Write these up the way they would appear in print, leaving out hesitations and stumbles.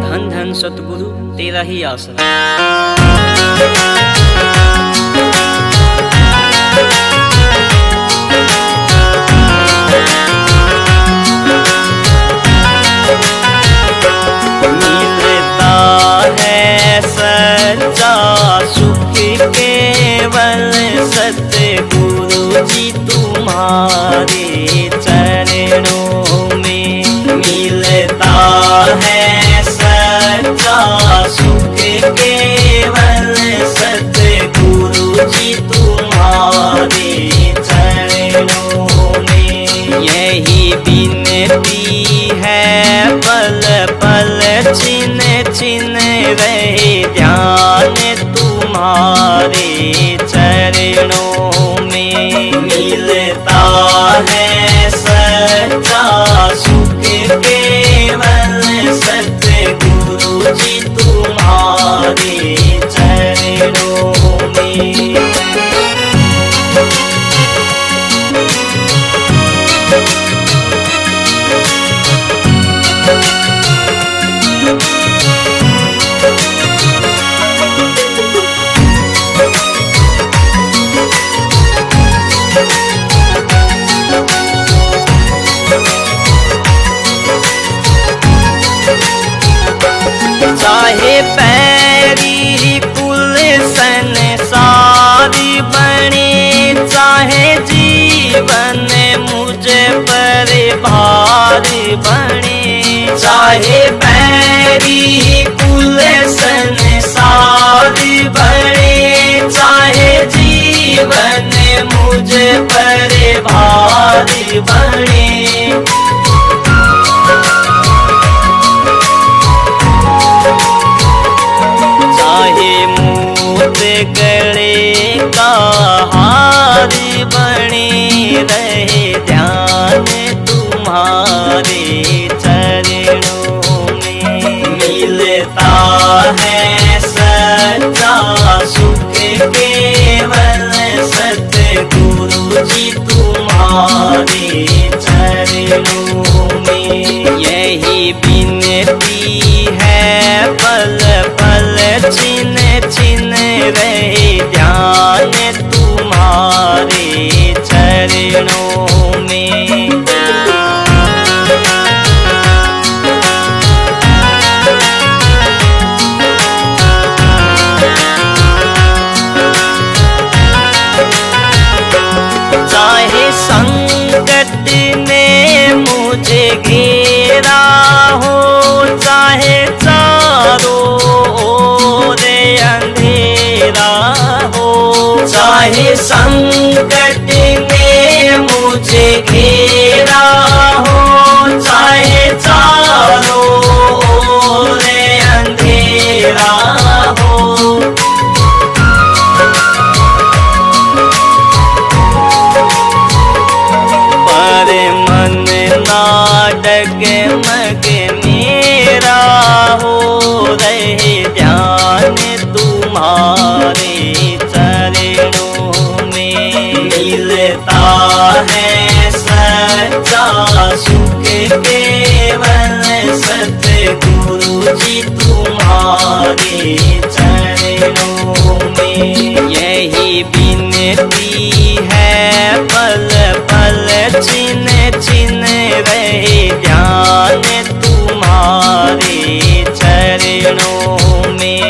धन धन सतगुरु तेरा ही आसरा। मिलता है सच्चा सुख केवल सतगुरु जी तुम्हारे चरणों में। मिलता है सच्चा सुख केवल सतगुरु जी तुम्हारे चरणों में। यही विनती है पल पल छिन छिन रहे ध्यान तुम्हारे चरणों में। मिलता है सच्चा सुख केवल सतगुरु जी तुम्हारे चरणों में। चाहे पैरी कुल संसारी बने, चाहे जीवन मुझ पर भारी बने। चाहे पैरी कुल संसारी बने, चाहे जीवन मुझ पर भारी बने। गले का हारी बने रहे ध्यान तुम्हारे चरणों में। मिलता है सच्चा सुख केवल सतगुरु जी तुम्हारे चरणों में। यही विनती है पल पल छिन छिन रहे ध्यान तुम्हारे चरणों में। चाहे संकट ने मुझे घेरा हो, चाहे चारों ओर अंधेरा हो। चाहे संकट ने मुझे घेरा हो, चाहे चारों ओर अंधेरा हो। पर मन ना डगमग मेरा हो रहे ध्यान तुम्हारे चरणों में। मिलता है सच्चा सुख केवल सतगुरु जी तुम्हारे चरणों में। यही विनती है पल पल छिन छिन रहे ध्यान तुम्हारे चरणों में।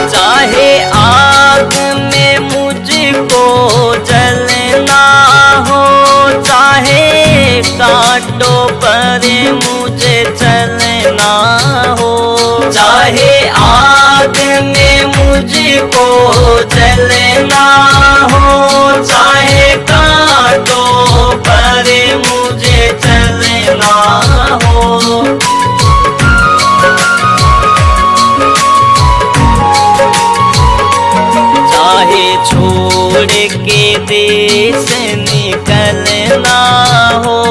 चाहे आग में मुझको जलना हो, चाहे कांटों पर मुझे चलना हो। चाहे आग में मुझको जलना हो, चाहे कांटों पर मुझे चलना हो। चाहे छो देश निकलना हो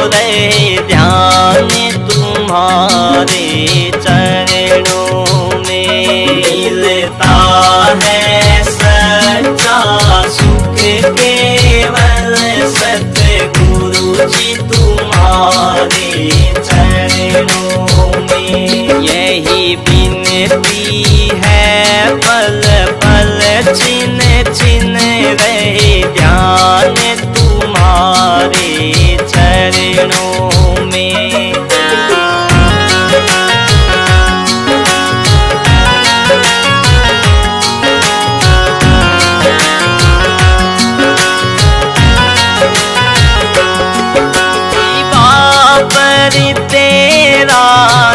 रहे ध्यान तुम्हारे चरणों में। मिलता है सच्चा सुख केवल सतगुरु जी तुम्हारे चरणों में। यही विनती है पल पल छिन छिन रहे ध्यान तुम्हारे चरणों में। पर तेरा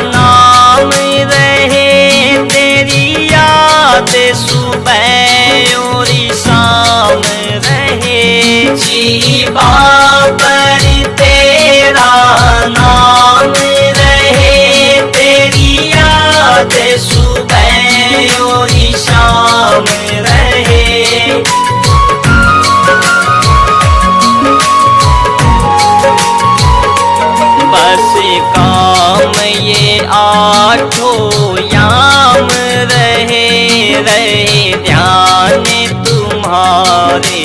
नाम रहे, तेरी याद सुबह और शाम रहे। जीवा पर तेरा नाम रहे, तेरी याद सुबह और शाम रहे। बस काम ये आठों याम रहे, रहे ध्यान तुम्हारे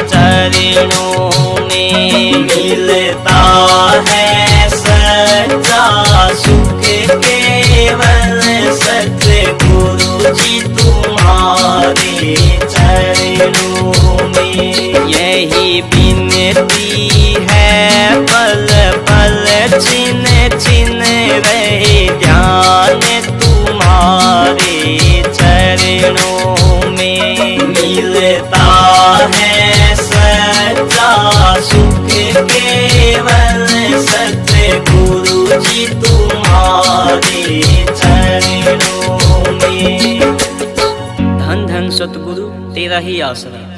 चरणों में। मिलता है सच्चा सुख केवल सतगुरु जी तुम्हारे चरणों में। यही विनती है पल पल छिन छिन रहे ध्यान तुम्हारे चरणों में। मिलता है सच्चा सुख केवल सतगुरु जी तुम्हारे चरणों में। धन धन सतगुरु तेरा ही आसरा।